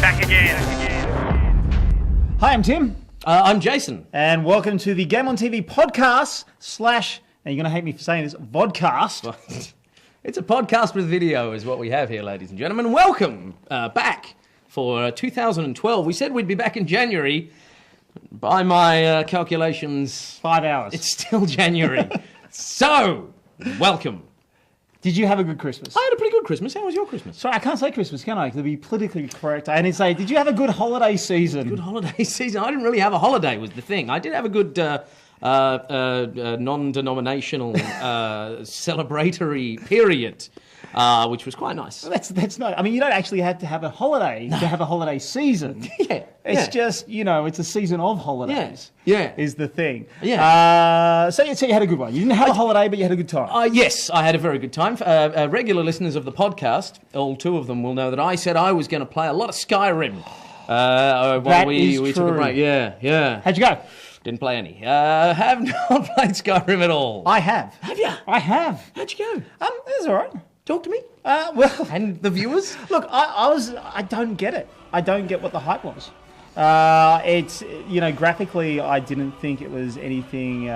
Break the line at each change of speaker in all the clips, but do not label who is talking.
back again.
Hi, I'm Tim.
I'm Jason.
And welcome to the Game on TV podcast / and you're going to hate me for saying this, vodcast.
It's a podcast with video is what we have here, ladies and gentlemen. Welcome back for 2012. We said we'd be back in January. By my calculations...
5 hours.
It's still January. So, welcome.
Did you have a good Christmas?
I had a pretty good Christmas. How was your Christmas?
Sorry, I can't say Christmas, can I? To be politically correct. I didn't say, did you have a good holiday season?
Good holiday season. I didn't really have a holiday was the thing. I did have a good non-denominational celebratory period, which was quite nice.
Well, that's not... I mean, you don't actually have to have a holiday to have a holiday season. It's just, it's a season of holidays.
Yeah.
Is the thing.
Yeah.
So you had a good one. You didn't have a holiday, but you had a good time.
Yes, I had a very good time. Regular listeners of the podcast, all two of them will know that I said I was going to play a lot of Skyrim. While we took a break. Yeah.
How'd you go?
Didn't play any. Have not played Skyrim at all.
I have.
Have you?
I have.
How'd you go?
It was all right.
Talk to me.
Well,
and the viewers.
Look, I don't get it. I don't get what the hype was. It's graphically, I didn't think it was anything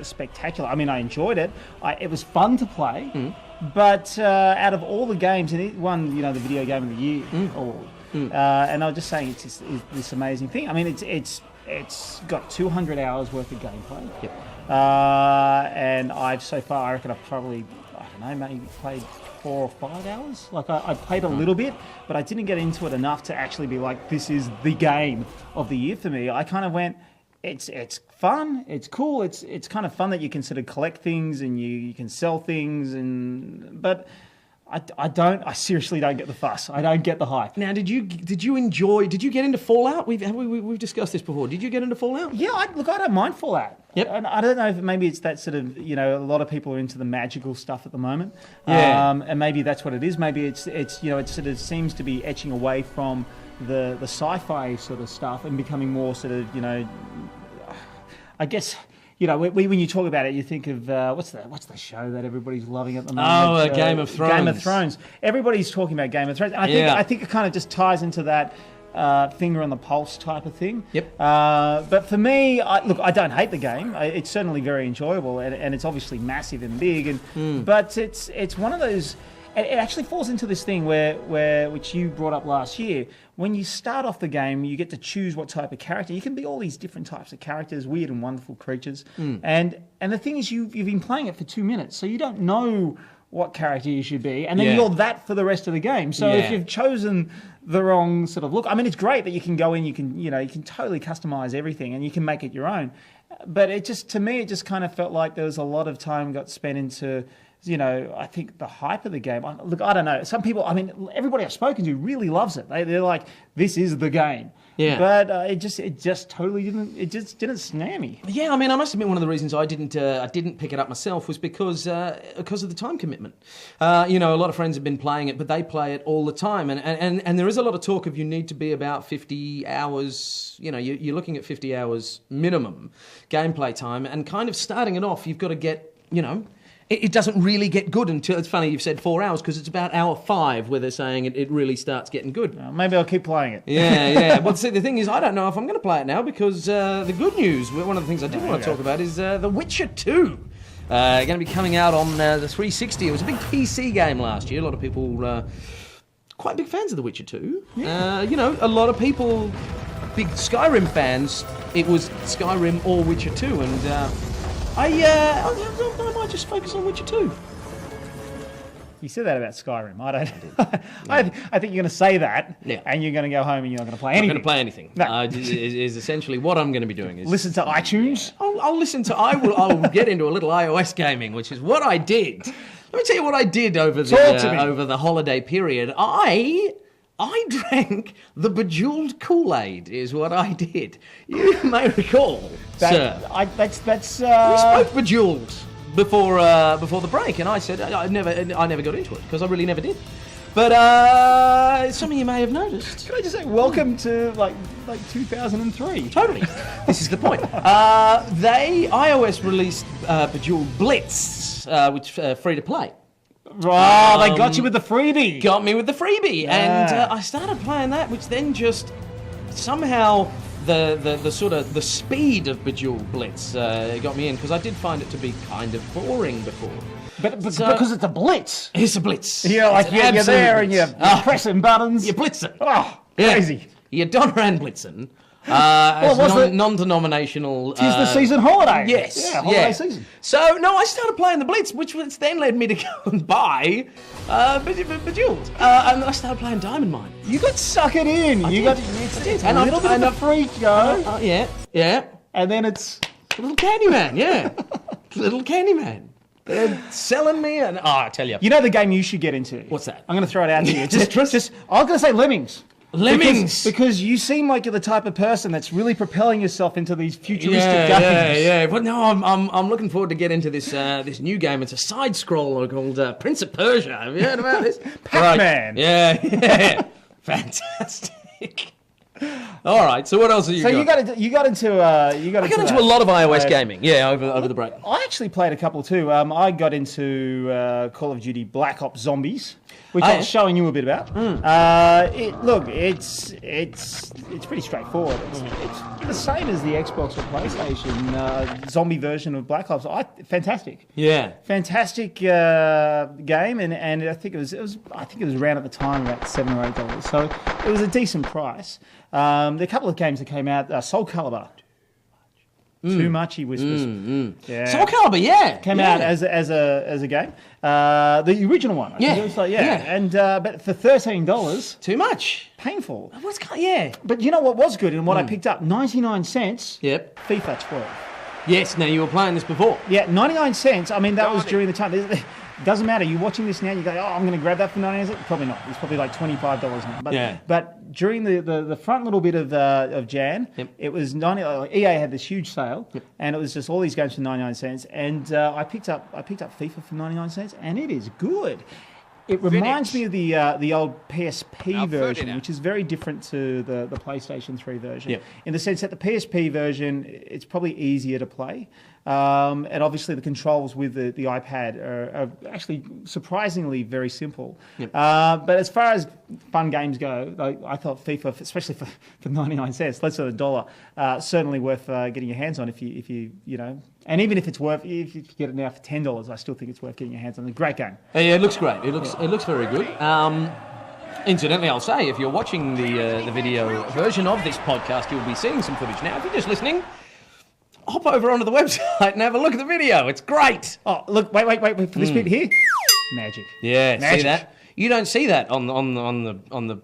spectacular. I mean, I enjoyed it. It was fun to play. But out of all the games, and it won the video game of the year award. And I was just saying, it's this amazing thing. I mean, it's got 200 hours worth of gameplay.
Yep.
And I've so far, I reckon I've probably, maybe played 4 or 5 hours. Like I played a little bit, but I didn't get into it enough to actually be like, this is the game of the year for me. I kind of went, it's fun, it's cool, it's kind of fun that you can sort of collect things and you can sell things, but I seriously don't get the fuss. I don't get the hype.
Now, did you get into Fallout? We've discussed this before. Did you get into Fallout?
Yeah, I don't mind Fallout.
Yep.
And I don't know if maybe it's that sort of, a lot of people are into the magical stuff at the moment.
Yeah.
And maybe that's what it is. Maybe it's it sort of seems to be etching away from the sci-fi sort of stuff and becoming more sort of, I guess... when you talk about it, you think of what's the show that everybody's loving at the moment?
Game of Thrones.
Game of Thrones. Everybody's talking about Game of Thrones, and I think it kind of just ties into that finger on the pulse type of thing.
Yep.
But for me, I don't hate the game. It's certainly very enjoyable, and it's obviously massive and big, but it's one of those. It actually falls into this thing which you brought up last year. When you start off the game, you get to choose what type of character. You can be all these different types of characters, weird and wonderful creatures. And the thing is, you've been playing it for 2 minutes, so you don't know what character you should be, and then you're that for the rest of the game. So if you've chosen the wrong sort of look, I mean, it's great that you can go in, you can totally customize everything, and you can make it your own. But to me, it just kind of felt like there was a lot of time got spent into. I think the hype of the game. Look, I don't know. Some people, everybody I've spoken to really loves it. They're like, this is the game.
Yeah.
But it just totally didn't. It just didn't snare me.
Yeah, I must admit one of the reasons I didn't pick it up myself was because of the time commitment. A lot of friends have been playing it, but they play it all the time, and there is a lot of talk of you need to be about 50 hours. You're looking at 50 hours minimum gameplay time, and kind of starting it off, you've got to get It doesn't really get good until, it's funny you've said 4 hours, because it's about hour 5 where they're saying it really starts getting good.
Maybe I'll keep playing it.
Yeah. Well, see, the thing is, I don't know if I'm going to play it now, because the good news, one of the things I did want to talk about is The Witcher 2. Going to be coming out on the 360. It was a big PC game last year. A lot of people quite big fans of The Witcher 2. Yeah. A lot of people, big Skyrim fans, it was Skyrim or Witcher 2, and... I might just focus on Witcher 2.
You said that about Skyrim. I don't. I think you're going to say that, and you're going to go home and you're not going to play anything.
I'm not going to play anything. No. Is essentially what I'm going to be doing. Is
listen to iTunes.
I'll listen to. I will get into a little iOS gaming, which is what I did. Let me tell you what I did over the holiday period. I drank the Bejeweled Kool-Aid, is what I did. You may recall, sir. We spoke Bejeweled before the break, and I said I never got into it because I really never did. But some of you may have noticed.
Can I just say, welcome to like 2003?
Totally. This is the point. iOS released Bejeweled Blitz, which free to play.
Oh, they got you with the freebie.
Got me with the freebie, and I started playing that, which then just somehow the sort of the speed of Bejeweled Blitz got me in, because I did find it to be kind of boring before.
But because it's a blitz.
It's a blitz.
You're there and you're pressing buttons.
You're blitzing.
Oh, crazy.
You're Donran blitzing. As non-denominational.
'Tis the season holiday.
Yes.
Yeah, holiday season.
So, no, I started playing the Blitz, which then led me to go and buy Bejeweled. And then I started playing Diamond Mine.
You got suckered in.
I did.
And a little bit of a freak, Joe.
Yeah.
And then it's...
Little Candyman, yeah. Little Candyman. They're selling me and... I tell you.
You know the game you should get into?
What's that?
I'm going to throw it out to you. I'm going to say Lemmings.
Lemmings!
Because you seem like you're the type of person that's really propelling yourself into these futuristic games.
Yeah. But no, I'm looking forward to get into this this new game. It's a side scroller called Prince of Persia. Have you heard about this?
Pac-Man.
Right. Yeah. Fantastic. All right. So what else have you got?
So you got into a
lot of iOS gaming. Yeah, over the break.
I actually played a couple too. I got into Call of Duty Black Ops Zombies, which I was showing you a bit about. It's pretty straightforward. It's the same as the Xbox or PlayStation zombie version of Black Ops. Fantastic.
Yeah.
Fantastic game, and I think it was around at the time about $7 or $8, so it was a decent price. There are a couple of games that came out. Soul Calibur. Too much, he whispers. Yeah.
Soul Calibur, yeah.
Came out as a game. The original one. And but for $13.
Too much.
Painful.
Yeah.
But you know what was good and what I picked up? 99 cents.
Yep.
FIFA 12.
Yes, now you were playing this before.
Yeah, 99 cents. I mean, that was during the time. It doesn't matter. You're watching this now, you go, I'm going to grab that for 99 cents. Probably not. It's probably like $25 now. But during the front little bit of Jan, it was EA had this huge sale, and it was just all these games for 99 cents. And I picked up FIFA for 99 cents, and it is good. It reminds me of the old PSP version, which is very different to the PlayStation 3 version, in the sense that the PSP version, it's probably easier to play. And obviously the controls with the iPad are actually surprisingly very simple. But as far as fun games go, I thought FIFA, especially for 99 cents, less than $1, certainly worth getting your hands on if you and even if if you get it now for $10, I still think it's worth getting your hands on. It's a great game.
Yeah, it looks great. It looks very good. Incidentally, I'll say, if you're watching the video version of this podcast, you'll be seeing some footage now. If you're just listening, hop over onto the website and have a look at the video. It's great.
Oh, look! Wait for this bit here. Magic.
Yeah, magic. See that? You don't see that on the.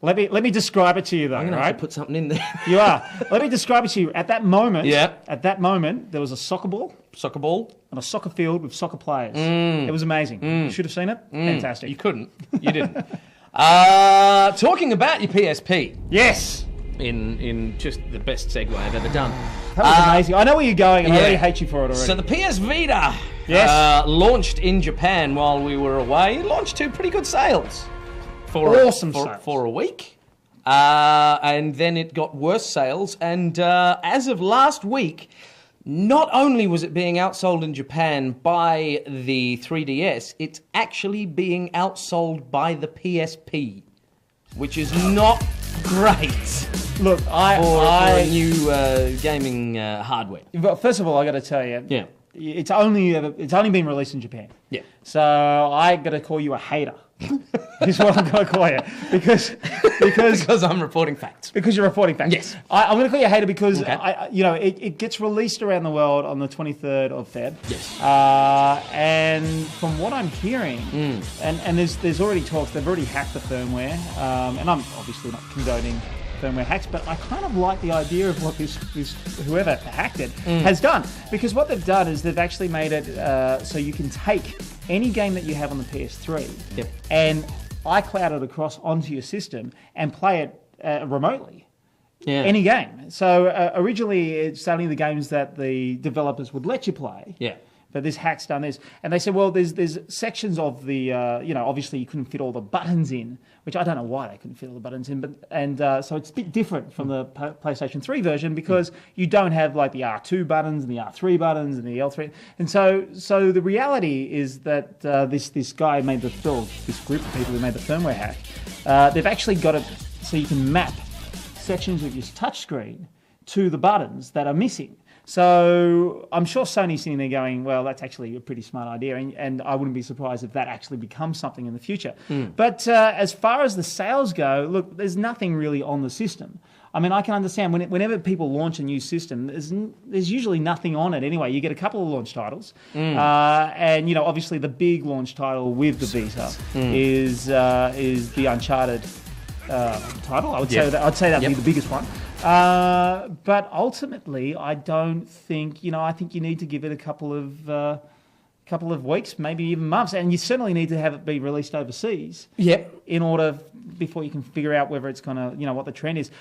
Let me describe it to you, though.
I'm going to have to put something in there.
You are. Let me describe it to you. At that moment, there was a soccer ball, on a soccer field with soccer players. It was amazing. You should have seen it. Fantastic.
You couldn't. You didn't. Talking about your PSP.
Yes.
In just the best segue I've ever done.
That was amazing. I know where you're going, and I already hate you for it already.
So the PS Vita launched in Japan while we were away. It launched to pretty good sales. For a week. And then it got worse sales. And as of last week, not only was it being outsold in Japan by the 3DS, it's actually being outsold by the PSP, which is not great.
Look,
for new gaming hardware.
Well, first of all, I got to tell you, it's only been released in Japan.
Yeah.
So I got to call you a hater. Is what I'm going to call you because
I'm reporting facts.
Because you're reporting facts.
Yes.
I'm going to call you a hater because it gets released around the world on the 23rd of Feb.
Yes.
And from what I'm hearing, and there's already talks. They've already hacked the firmware, and I'm obviously not condoning firmware hacks, but I kind of like the idea of what this whoever hacked it has done, because what they've done is they've actually made it so you can take any game that you have on the PS3 and iCloud it across onto your system and play it remotely. Yeah. Any game. So originally it's only the games that the developers would let you play.
Yeah.
but this hack's done this. And they said, well, there's sections of the, obviously you couldn't fit all the buttons in, which I don't know why they couldn't fit all the buttons in, so it's a bit different from the PlayStation 3 version because you don't have like the R2 buttons and the R3 buttons and the L3. And so the reality is that this guy made this group of people who made the firmware hack, they've actually got it so you can map sections of your touchscreen to the buttons that are missing. So I'm sure Sony's sitting there going, well, that's actually a pretty smart idea, and I wouldn't be surprised if that actually becomes something in the future. But as far as the sales go, look, there's nothing really on the system. I mean, I can understand whenever people launch a new system, there's usually nothing on it anyway. You get a couple of launch titles, and obviously the big launch title with the Vita is the Uncharted title. I'd say that'd be the biggest one. But ultimately, I don't think, I think you need to give it a couple of weeks, maybe even months, and you certainly need to have it be released overseas. In order, before you can figure out whether it's going to, what the trend is.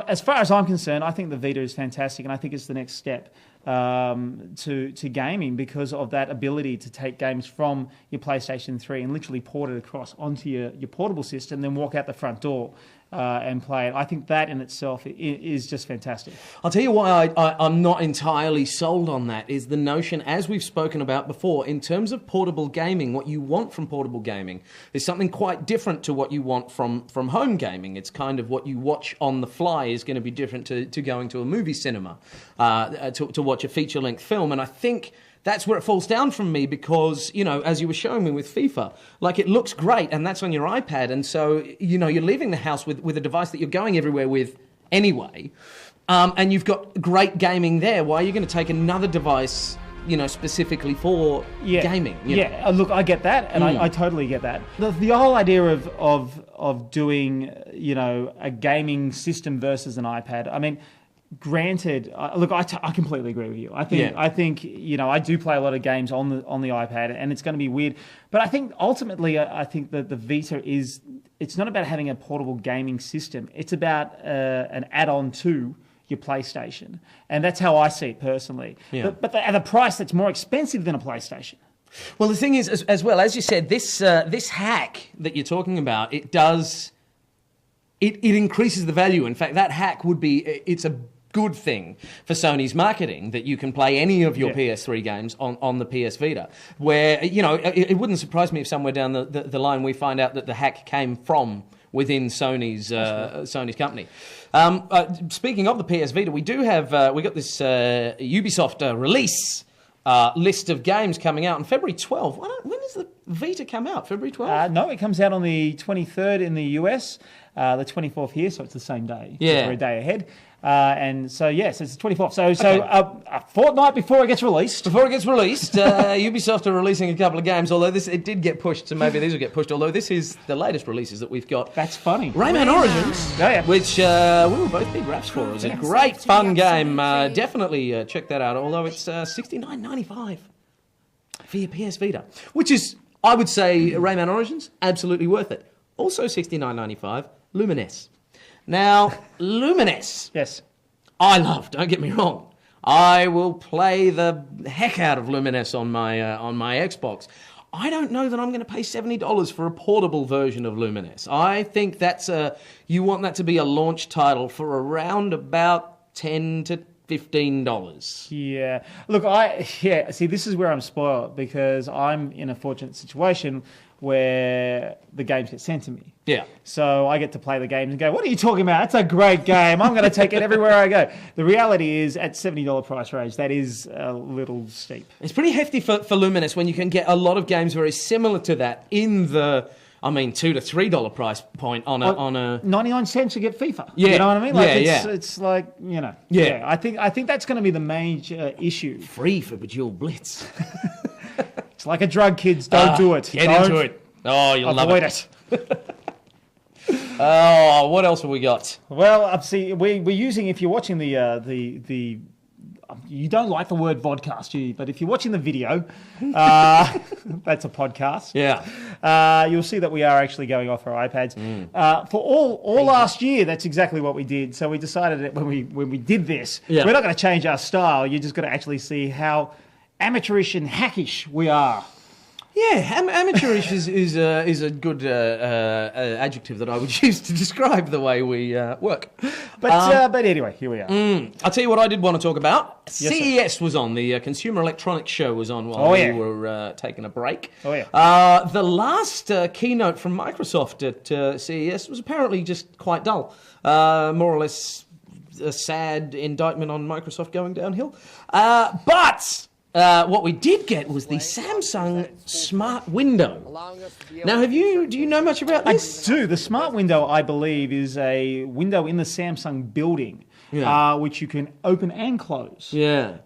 As far as I'm concerned, I think the Vita is fantastic, and I think it's the next step to gaming because of that ability to take games from your PlayStation 3 and literally port it across onto your portable system, then walk out the front door and play it. I think that in itself is just fantastic.
I'll tell you why I'm not entirely sold on that is the notion, as we've spoken about before, in terms of portable gaming, what you want from portable gaming is something quite different to what you want from home gaming. It's kind of what you watch on the fly is going to be different to going to a movie cinema to watch a feature-length film. And I think that's where it falls down from me because, as you were showing me with FIFA, like it looks great and that's on your iPad. And so, you're leaving the house with a device that you're going everywhere with anyway. And you've got great gaming there. Why are you going to take another device, specifically for gaming?
Look, I get that. And I totally get that. The whole idea of doing, a gaming system versus an iPad, I mean, granted, look, I completely agree with you. I think I do play a lot of games on the iPad, and it's going to be weird. But I think ultimately, I think that the Vita it's not about having a portable gaming system. It's about an add-on to your PlayStation, and that's how I see it personally. But at a price that's more expensive than a PlayStation.
Well, the thing is, as well as you said, this hack that you're talking about, it increases the value. In fact, that hack it's a good thing for Sony's marketing that you can play any of your PS3 games on the PS Vita, where, it wouldn't surprise me if somewhere down the line we find out that the hack came from within Sony's company. Speaking of the PS Vita, we do have, we got this Ubisoft release list of games coming out on February 12th. When does the Vita come out? February 12th?
No, it comes out on the 23rd in the US, the 24th here, so it's the same day. We're a day ahead. And so, yes, it's the 24th. So a fortnight before it gets released. Ubisoft are releasing a couple of games, although it did get pushed, so maybe these will get pushed, although this is the latest releases that we've got. That's funny.
Rayman Origins, which we were both big raps for. It was a great, fun game. Definitely check that out, although it's $69.95 for your PS Vita, which is, I would say, Rayman Origins, absolutely worth it. Also $69.95, Lumines. Now, Lumines.
Yes.
I love, don't get me wrong. I will play the heck out of Lumines on my Xbox. I don't know that I'm going to pay $70 for a portable version of Lumines. I think you want that to be a launch title for around about $10 to $15.
Yeah. Look, see, this is where I'm spoiled because I'm in a fortunate situation where the games get sent to me.
Yeah.
So I get to play the games and go, what are you talking about? That's a great game. I'm going to take it everywhere I go. The reality is, at $70 price range, that is a little steep.
It's pretty hefty for Lumines when you can get a lot of games very similar to that in the, $2 to $3 price point on a
99 cents to get FIFA.
Yeah.
You know what I mean?
It's
like, Yeah. I think that's going to be the major issue.
Free for Bejeweled Blitz.
It's like a drug, kids. Don't do it.
Get into it. Oh, you'll love it.
Avoid it.
Oh, what else have we got?
Well, see, we're using, if you're watching the you don't like the word vodcast, do you? But if you're watching the video, that's a podcast.
Yeah.
You'll see that we are actually going off our iPads. For all last year, that's exactly what we did. So we decided that when we did this, we're not going to change our style. You're just going to actually see how amateurish and hackish we are.
Yeah, amateurish is a good adjective that I would use to describe the way we work.
But anyway, here we are.
I'll tell you what I did want to talk about.
Yes,
CES was on, the Consumer Electronics Show was on while we were taking a break.
Oh, yeah.
The last keynote from Microsoft at CES was apparently just quite dull. More or less a sad indictment on Microsoft going downhill. But what we did get was the Samsung Smart Window. Now, do you know much about this?
I do. The Smart Window, I believe, is a window in the Samsung building, which you can open and close.
Yeah.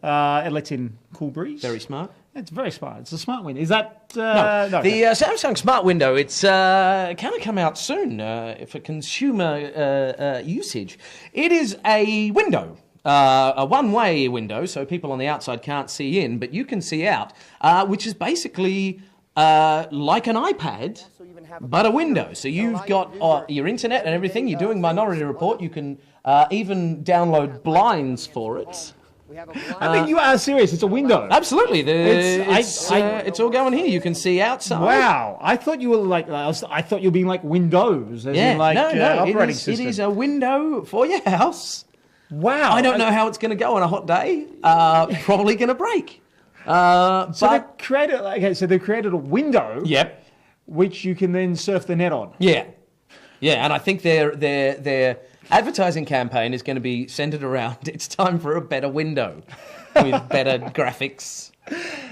It lets in cool breeze.
Very smart.
It's very smart. It's a smart window. Is that...
No. The Samsung Smart Window, it's going to come out soon for consumer usage. It is a window. A one-way window, so people on the outside can't see in, but you can see out, which is basically like an iPad, but a window. So you've got your internet and everything. You're doing Minority Report. You can even download blinds for it.
I mean, you are serious. It's a window.
Absolutely. It's all going here. You can see outside.
Wow. I thought you were like... I thought you were being like Windows, as in like operating system.
It is a window for your house.
Wow.
I don't know how it's going to go on a hot day. Probably going to break.
They've created a window.
Yep.
Which you can then surf the net on.
Yeah. Yeah, and I think their advertising campaign is going to be centered around it's time for a better window with better graphics.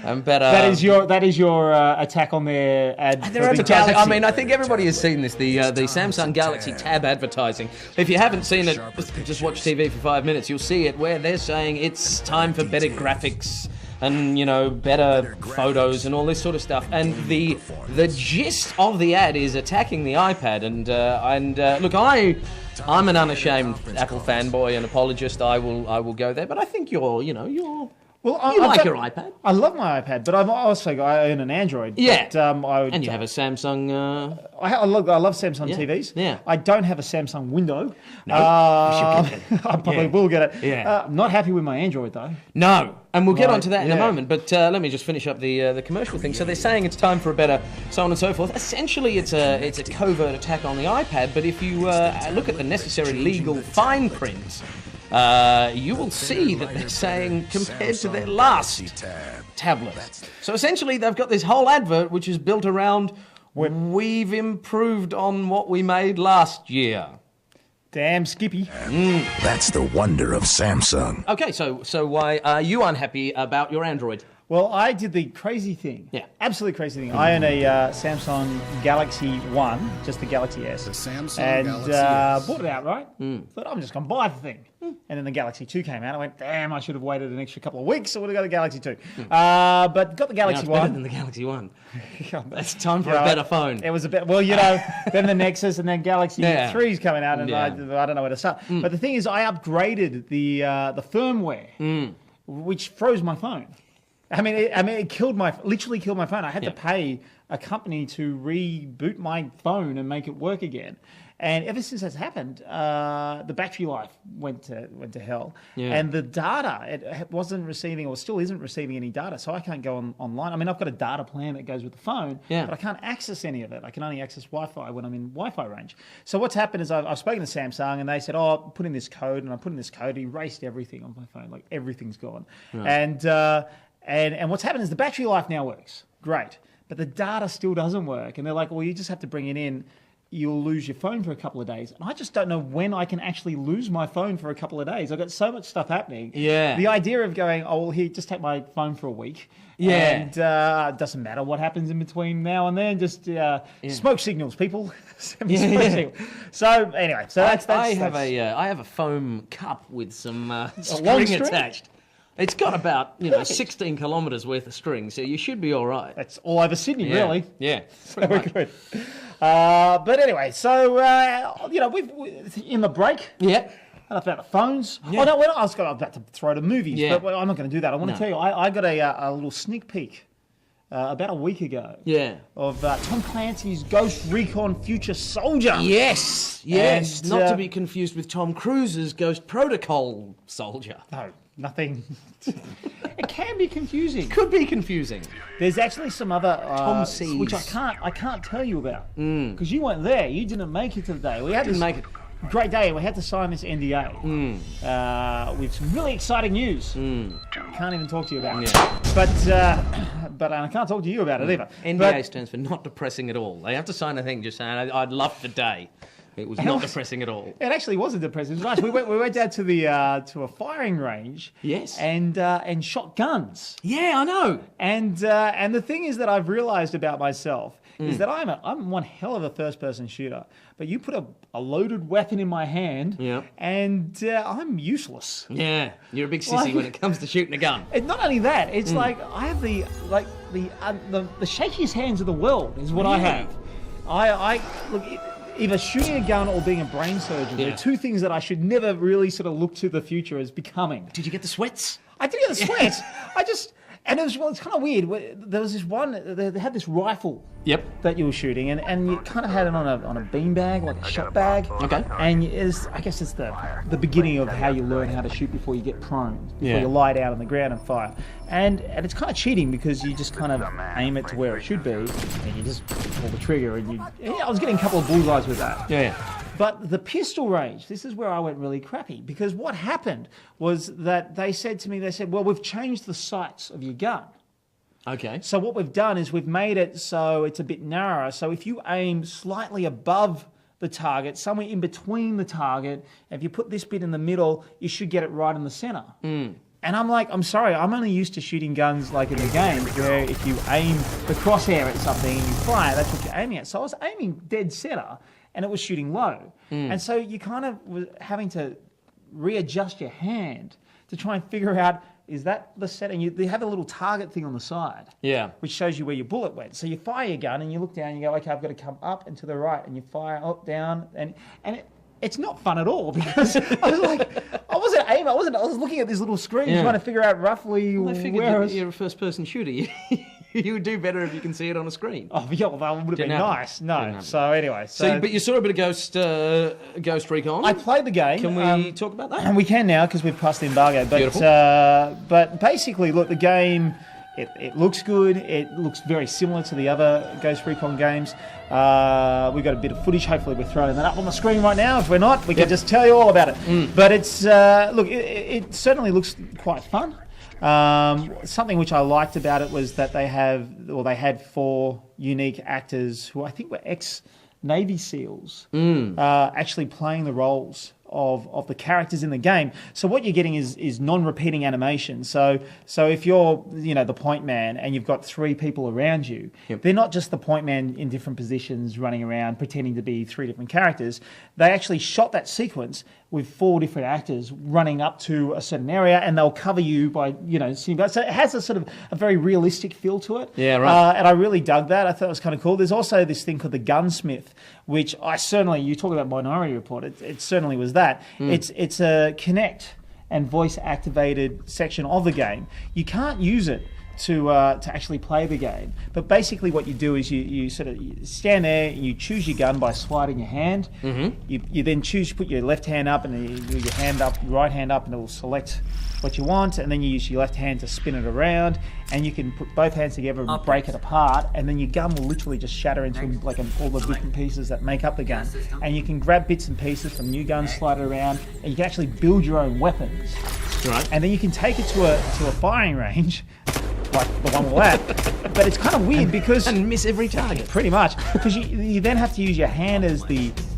And better.
That is your attack on their ad.
Their advertising. I mean, I think everybody has seen this. The Samsung Galaxy Tab advertising. If you haven't seen it, just watch TV for 5 minutes. You'll see it where they're saying it's time for better graphics and better photos and all this sort of stuff. And the gist of the ad is attacking the iPad. And look, I'm an unashamed Apple fanboy and apologist. I will go there. But I think you're. Well, you like your iPad?
I love my iPad, but I own an Android.
Yeah,
but,
and you have a Samsung.
I love Samsung TVs.
Yeah,
I don't have a Samsung window.
No, you should get it.
I probably will get it.
Yeah,
not happy with my Android though.
No, and we'll get onto that in a moment. But let me just finish up the commercial thing. So they're saying it's time for a better, so on and so forth. Essentially, it's a covert attack on the iPad. But if you look at the necessary legal fine print. You will see that they're saying compared to their last tablet. So essentially, they've got this whole advert which is built around we've improved on what we made last year.
Damn Skippy.
That's the wonder of Samsung.
Okay, so why are you unhappy about your Android?
Well, I did the crazy thing.
Yeah.
Absolutely crazy thing. I own a Samsung Galaxy One, just the Galaxy S.
The Samsung
Galaxy S. Bought it outright. Thought, I'm just going to buy the thing. And then the Galaxy 2 came out. I went, damn, I should have waited an extra couple of weeks. I would have got the Galaxy 2. But got the Galaxy One.
Better than the Galaxy One. It's time for a better phone.
It was a bit, then the Nexus and then Galaxy 3's coming out, and I don't know where to start. But the thing is, I upgraded the firmware, which froze my phone. I mean, it literally killed my phone. I had to pay a company to reboot my phone and make it work again. And ever since that's happened, the battery life went to hell. Yeah. And the data, it wasn't receiving or still isn't receiving any data. So I can't go online. I mean, I've got a data plan that goes with the phone, but I can't access any of it. I can only access Wi-Fi when I'm in Wi-Fi range. So what's happened is I've spoken to Samsung and they said, put in this code. And I put in this code, it erased everything on my phone. Like everything's gone. Right. And what's happened is the battery life now works. Great. But the data still doesn't work. And they're like, well, you just have to bring it in. You'll lose your phone for a couple of days. And I just don't know when I can actually lose my phone for a couple of days. I've got so much stuff happening.
Yeah.
The idea of going, here, just take my phone for a week.
Yeah.
And it doesn't matter what happens in between now and then. Just smoke signals, people. Signals. So anyway,
I have a foam cup with some string attached. It's got about 16 kilometres worth of string, so you should be all right.
That's all over Sydney, really.
Yeah,
very good. But anyway, so we've in the break.
Yeah.
About the phones.
Yeah.
Oh no, I was about to throw to movies, but I'm not going to do that. I want to tell you, I got a little sneak peek about a week ago.
Yeah.
Of Tom Clancy's Ghost Recon Future Soldier.
Yes. And, not to be confused with Tom Cruise's Ghost Protocol Soldier.
No. nothing. It can be confusing.
Could be confusing.
There's actually some other
Tom C's.
which I can't tell you about because you weren't there. You didn't make it to the day. We had
Didn't
this
make it.
great day. We had to sign this NDA with some really exciting news. Can't even talk to you about it. But I can't talk to you about it either.
NDA stands for not depressing at all. They have to sign a thing just saying, I'd love the day. It was not depressing at all.
It actually wasn't depressing. It was nice. We went down to the to a firing range.
Yes.
And shot guns.
Yeah, I know.
And the thing is that I've realised about myself is that I'm one hell of a first-person shooter. But you put a loaded weapon in my hand, and I'm useless.
Yeah, you're a big sissy when it comes to shooting a gun.
And not only that, it's like I have the shakiest hands of the world is what I have. I look. Either shooting a gun or being a brain surgeon are two things that I should never really sort of look to the future as becoming.
Did you get the sweats?
I did get the sweats. It's kind of weird. There was this one, they had this rifle that you were shooting, and you kind of had it on a bean bag, like a shot bag.
Okay.
And I guess it's the beginning of how you learn how to shoot before you get prone, before you lie down on the ground and fire. And it's kind of cheating because you just kind of aim it to where it should be, and you just pull the trigger. And I was getting a couple of bullseyes with that.
Yeah.
But the pistol range, this is where I went really crappy, because what happened was that they said to me, well, we've changed the sights of your gun.
Okay.
So what we've done is we've made it so it's a bit narrower. So if you aim slightly above the target, somewhere in between the target, if you put this bit in the middle, you should get it right in the center. And I'm like, I'm sorry, I'm only used to shooting guns like in the game where if you aim the crosshair at something and you fire, that's what you're aiming at. So I was aiming dead center and it was shooting low. And so you kind of were having to readjust your hand to try and figure out, is that the setting? You have a little target thing on the side, which shows you where your bullet went. So you fire your gun and you look down and you go, okay, I've got to come up and to the right, and you fire up, down, and it's not fun at all because I was like, I wasn't aiming. I was looking at this little screen trying to figure out roughly
I figured
where
you're a first-person shooter. You would do better if you can see it on a screen.
Oh, yeah, well, that would have been nice. No. So anyway.
But you saw a bit of Ghost Recon.
I played the game.
Can we talk about that?
And we can now because we've passed the embargo. But,
Beautiful.
But basically, look, the game, it looks good. It looks very similar to the other Ghost Recon games. We've got a bit of footage. Hopefully we're throwing that up on the screen right now. If we're not, we can just tell you all about it. But it's, look, it certainly looks quite fun. Something which I liked about it was that they had 4 unique actors who I think were ex-Navy SEALs actually playing the roles of the characters in the game. So what you're getting is non-repeating animation. So if you're the point man and you've got 3 people around you, they're not just the point man in different positions running around pretending to be 3 different characters. They actually shot that sequence with 4 different actors running up to a certain area, and they'll cover you by seeing. So it has a sort of a very realistic feel to it.
Yeah, right.
And I really dug that. I thought it was kind of cool. There's also this thing called the gunsmith, which you talk about Minority Report. It certainly was that. It's a Kinect and voice activated section of the game. You can't use it to actually play the game, but basically what you do is you sort of stand there and you choose your gun by sliding your hand. You then put your left hand up and you do your hand up, right hand up, and it will select what you want, and then you use your left hand to spin it around, and you can put both hands together and break it apart, and then your gun will literally just shatter into all the different pieces that make up the gun. And you can grab bits and pieces from new guns, slide it around, and you can actually build your own weapons.
Right.
And then you can take it to a firing range, like the one we're at, but it's kind of weird because...
And miss every target.
Pretty much, because you then have to use your hand as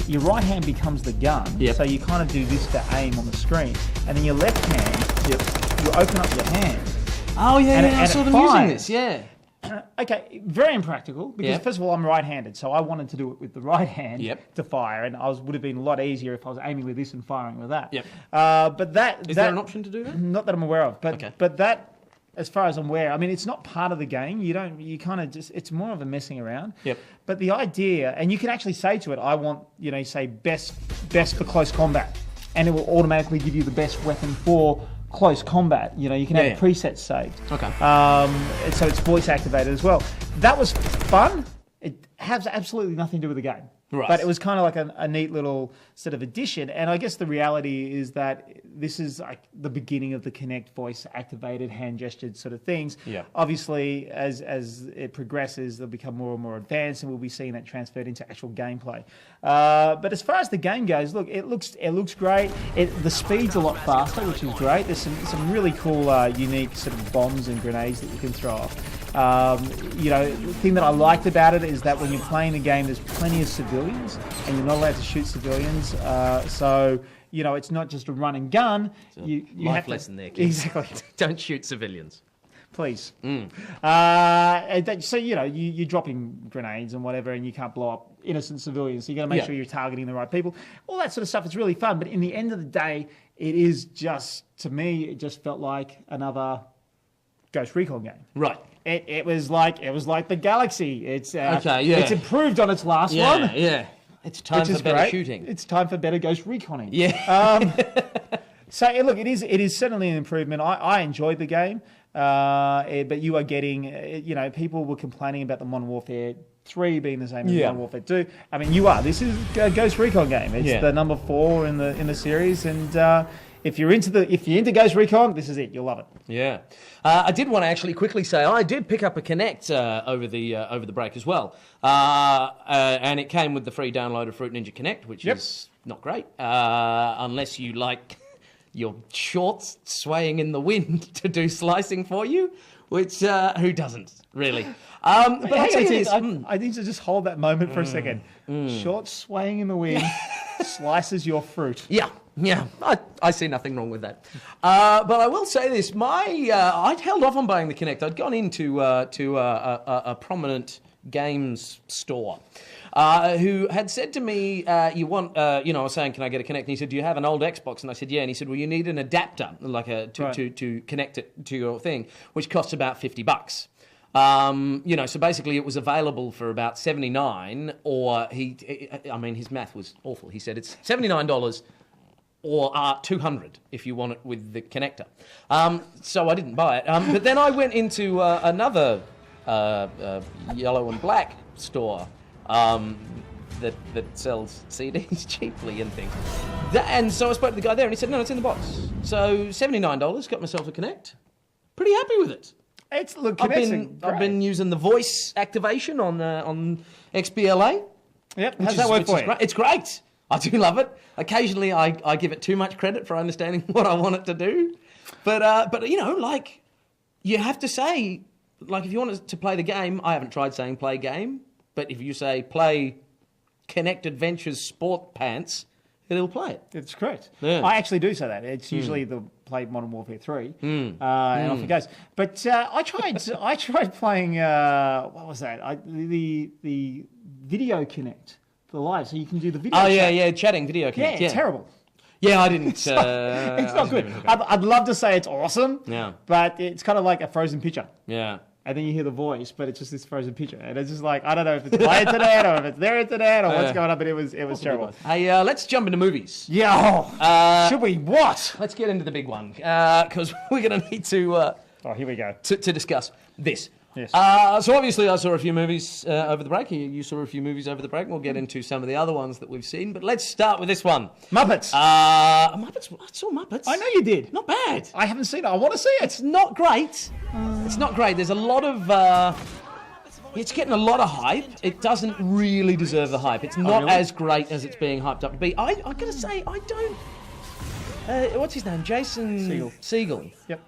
your right hand becomes the gun, so you kind of do this to aim on the screen, and then your left hand, you open up your hand.
Oh yeah,
and
I saw them using this,
Okay, very impractical, because first of all, I'm right-handed, so I wanted to do it with the right hand to fire, and would have been a lot easier if I was aiming with this and firing with that. But
Is there an option to do that?
Not that I'm aware of, but that... As far as I'm aware, I mean, it's not part of the game. You kind of just, it's more of a messing around. But the idea, and you can actually say to it, I want, say best for close combat, and it will automatically give you the best weapon for close combat. You can have presets saved.
Okay.
So it's voice activated as well. That was fun. It has absolutely nothing to do with the game.
Right.
But it was kind of like a neat little sort of addition. And I guess the reality is that this is like the beginning of the Kinect voice-activated, hand-gestured sort of things.
Yeah.
Obviously, as it progresses, they'll become more and more advanced, and we'll be seeing that transferred into actual gameplay. But as far as the game goes, look, it looks great. The speed's a lot faster, which is great. There's some really cool, unique sort of bombs and grenades that you can throw off. The thing that I liked about it is that when you're playing the game, there's plenty of civilians, and you're not allowed to shoot civilians. So it's not just a run and gun. You
life
have to,
lesson there, kids.
Exactly.
Don't shoot civilians.
Please. So you're dropping grenades and whatever, and you can't blow up innocent civilians. So you got to make sure you're targeting the right people. All that sort of stuff is really fun. But in the end of the day, it is just, to me, it just felt like another Ghost Recon game.
Right.
It was like the Galaxy. It's
It's
improved on its last one.
Yeah. It's time for better shooting.
It's time for better Ghost Reconning.
Yeah.
So look, it is certainly an improvement. I enjoyed the game, but you are getting, people were complaining about the Modern Warfare 3 being the same as Modern Warfare 2. I mean, you are. This is a Ghost Recon game. It's the number 4 in the series, and if you're into Ghost Recon, this is it. You'll love it.
Yeah. I did want to actually quickly say I did pick up a Kinect over the break as well, and it came with the free download of Fruit Ninja Kinect, which is not great unless you like your shorts swaying in the wind to do slicing for you, which who doesn't really? But I tell you this,
I need to just hold that moment for a second. Shorts swaying in the wind slices your fruit.
Yeah, I see nothing wrong with that. But I will say this: I'd held off on buying the Kinect. I'd gone into a prominent games store who had said to me, "You want?" I was saying, "Can I get a Kinect?" And he said, "Do you have an old Xbox?" And I said, "Yeah." And he said, "Well, you need an adapter, like to connect it to your thing, which costs about $50." So basically it was available for about $79, or his math was awful. He said it's $79 or $200 if you want it with the connector. So I didn't buy it. But then I went into another yellow and black store that sells CDs cheaply and things. And so I spoke to the guy there, and he said, "No, it's in the box." So $79, got myself a Kinect. Pretty happy with it. I've been using the voice activation on XBLA.
Yep, how's that work for you?
It's great. I do love it. Occasionally, I give it too much credit for understanding what I want it to do. But you have to say, if you want to play the game, I haven't tried saying play game, but if you say play Kinect Adventures Sport Pants, it'll play it.
It's correct.
Yeah.
I actually do say that. It's usually the play Modern Warfare 3, and off it goes. But I tried playing, what was that? The Video Kinect. The live, so you can do the video.
Chatting video Kinect.
Yeah, terrible.
Yeah, I didn't.
It's not good. I'd love to say it's awesome.
Yeah.
But it's kind of like a frozen picture.
Yeah.
And then you hear the voice, but it's just this frozen picture, and it's just like I don't know if it's my internet or if it's their internet or what's going on. But it was terrible.
Hey, let's jump into movies.
Yeah. Should we? What?
Let's get into the big one because we're going to need to.
Here we go.
To discuss this.
Yes.
So obviously I saw a few movies over the break. You saw a few movies over the break. We'll get into some of the other ones that we've seen. But let's start with this one.
Muppets.
Muppets. I saw Muppets.
I know you did.
Not bad.
I haven't seen it. I want to see it.
It's not great. It's not great. There's a lot of... it's getting a lot of hype. It doesn't really deserve the hype. It's not as great as it's being hyped up to be. I got to say, I don't... what's his name? Jason Segel.
Yep.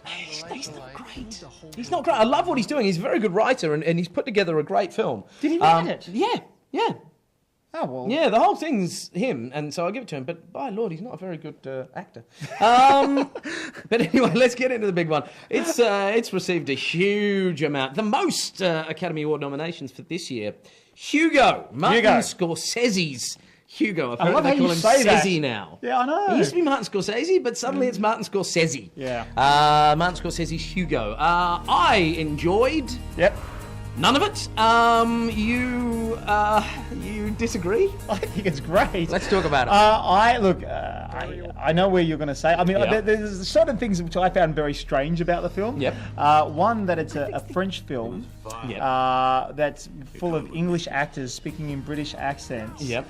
He's not great. He's not great. I love what he's doing. He's a very good writer, and he's put together a great film.
Did he write it?
Yeah.
Oh, well.
Yeah, the whole thing's him, and so I give it to him. But by Lord, he's not a very good actor. But anyway, let's get into the big one. It's received a huge amount, the most Academy Award nominations for this year. Hugo, Martin Scorsese's Hugo.
I love how you say that.
Scorsese now.
Yeah, I know.
It used to be Martin Scorsese, but suddenly it's Martin Scorsese.
Yeah.
Martin Scorsese's Hugo. I enjoyed.
Yep.
None of it. You disagree?
I think it's great.
Let's talk about it.
I I know where you're going to say. I mean,
Yeah.
there's certain things which I found very strange about the film.
Yep.
One, that it's a French film
Yep.
that's full of English actors speaking in British accents.
Yep.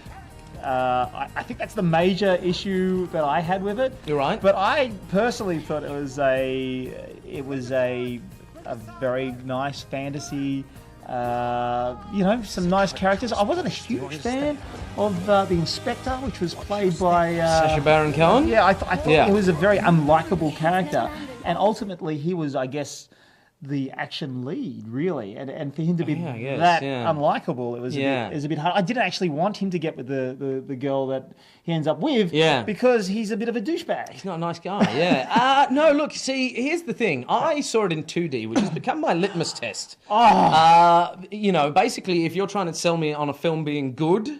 I think that's the major issue that I had with it.
You're right.
But I personally thought it was a very nice fantasy. Some nice characters. I wasn't a huge fan of the Inspector, which was played by
Sacha Baron Cohen?
Yeah, I thought he was a very unlikable character, and ultimately he was, I guess, the action lead, really, and for him to be unlikable, it was a bit hard. I didn't actually want him to get with the girl that he ends up with, because he's a bit of a douchebag.
He's not a nice guy, yeah. No, look, see, here's the thing. I saw it in 2D, which has become my litmus test. Basically, if you're trying to sell me on a film being good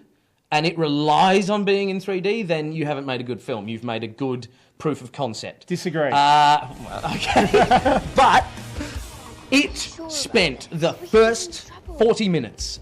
and it relies on being in 3D, then you haven't made a good film. You've made a good proof of concept.
Disagree.
Okay. But it spent the first 40 minutes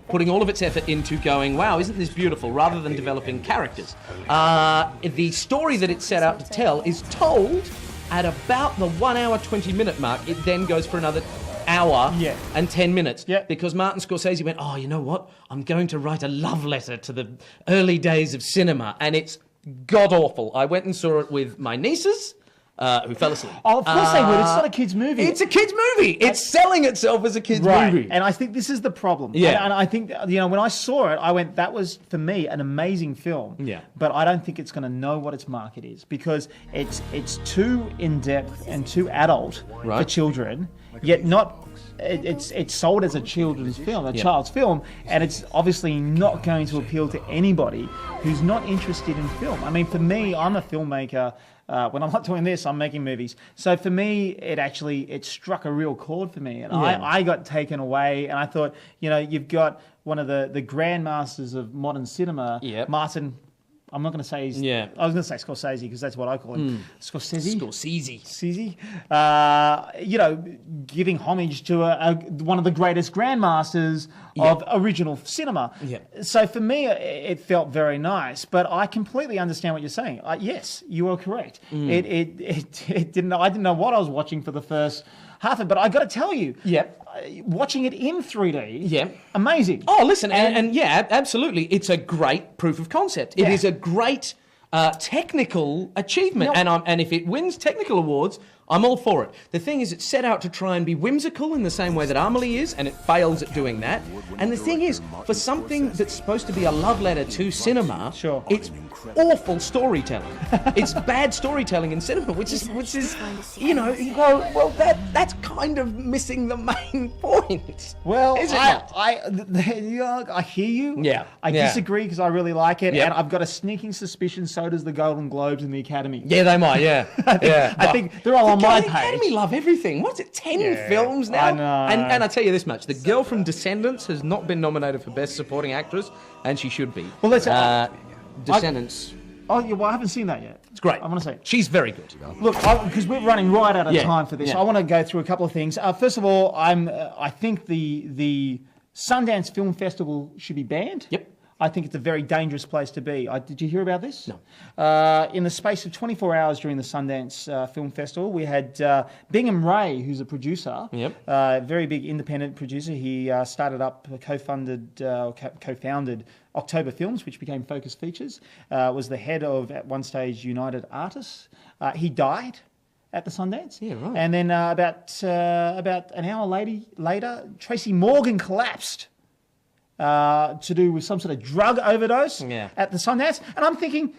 putting all of its effort into going, wow, isn't this beautiful, rather than developing characters. The story that it set out to tell is told at about the 1 hour, 20 minute mark. It then goes for another hour and 10 minutes because Martin Scorsese went, oh, you know what? I'm going to write a love letter to the early days of cinema. And it's god-awful. I went and saw it with my nieces, who fell asleep.
Oh, of course they would. It's not a kid's movie.
It's a kid's movie. It's selling itself as a kid's movie.
And I think this is the problem.
Yeah.
And I think, when I saw it, I went, that was, for me, an amazing film.
Yeah.
But I don't think it's going to know what its market is, because it's too in-depth and too adult for children, yet not... It's sold as a children's film, a child's film, and it's obviously not going to appeal to anybody who's not interested in film. I mean, for me, I'm a filmmaker. When I'm not doing this, I'm making movies. So for me, it struck a real chord for me, and I got taken away. And I thought, you've got one of the grandmasters of modern cinema, Martin. I'm not going to say I was going to say Scorsese, because that's what I call him. Scorsese. Giving homage to one of the greatest grandmasters of original cinema. So for me, it felt very nice. But I completely understand what you're saying. Yes, you are correct. It didn't. I didn't know what I was watching for the first half of it. But I got to tell you. Watching it in 3D, amazing.
Oh, listen, and absolutely, it's a great proof of concept. It is a great technical achievement, and if it wins technical awards, I'm all for it. The thing is, it's set out to try and be whimsical in the same way that Amelie is, and it fails at doing that. And the thing is, for something that's supposed to be a love letter to cinema, it's awful storytelling. It's bad storytelling in cinema, which is you go, well, that's kind of missing the main point.
Well,
is it not?
I hear you.
Yeah.
I disagree, because I really like it, and I've got a sneaking suspicion so does the Golden Globes and the Academy.
Yeah, they might,
I think they're all on my page.
The Academy love everything. What's it, 10 films now?
I know.
And I tell you this much, the girl from Descendants has not been nominated for Best Supporting Actress, and she should be.
Well, let's...
Descendants...
I haven't seen that yet.
It's great.
I want to see it.
She's very good.
Look, because we're running right out of time for this, I want to go through a couple of things. First of all, I think the Sundance Film Festival should be banned.
Yep.
I think it's a very dangerous place to be. Did you hear about this? No. In the space of 24 hours during the Sundance Film Festival, we had Bingham Ray, who's a producer, very big independent producer. He started up, co-founded October Films, which became Focus Features, was the head of, at one stage, United Artists. He died at the Sundance.
Yeah, right.
And then about an hour later, Tracy Morgan collapsed. To do with some sort of drug overdose at the Sundance. And I'm thinking,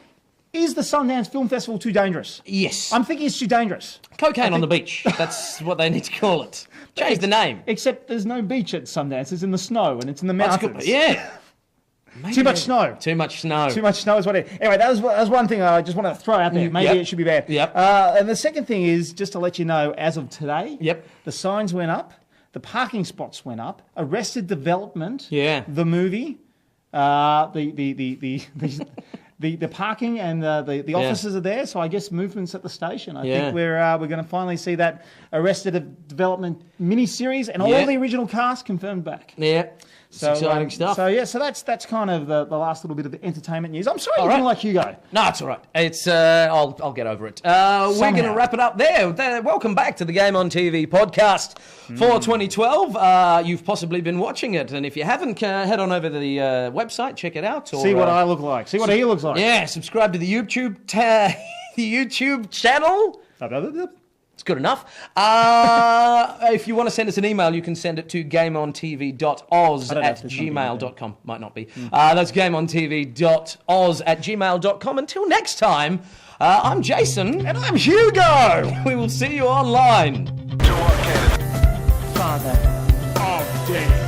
is the Sundance Film Festival too dangerous?
Yes.
I'm thinking it's too dangerous.
Cocaine on the beach. That's what they need to call it. Change the name.
Except there's no beach at Sundance. It's in the snow and it's in the mountains.
Yeah.
Too much snow.
Too much snow.
Too much snow is what it is. Anyway, that was one thing I just want to throw out there. Maybe it should be banned. And the second thing is, just to let you know, as of today, the signs went up. The parking spots went up. Arrested Development, the movie, the parking and the offices are there. So I guess movement's at the station. I think we're going to finally see that Arrested Development miniseries and all the original cast confirmed back.
Yeah.
So,
exciting stuff.
So that's kind of the last little bit of entertainment news. I'm sorry you didn't like Hugo.
No, it's all right. It's I'll get over it. We're going to wrap it up there. Welcome back to the Game on TV podcast for 2012. You've possibly been watching it, and if you haven't, head on over to the website, check it out. Or,
see what I look like. See what he looks like.
Yeah, subscribe to the YouTube channel. It's good enough. If you want to send us an email, you can send it to gameontv.oz@gmail.com. Might not be. That's gameontv.oz@gmail.com. Until next time, I'm Jason.
And I'm Hugo.
We will see you online.
Father of Day.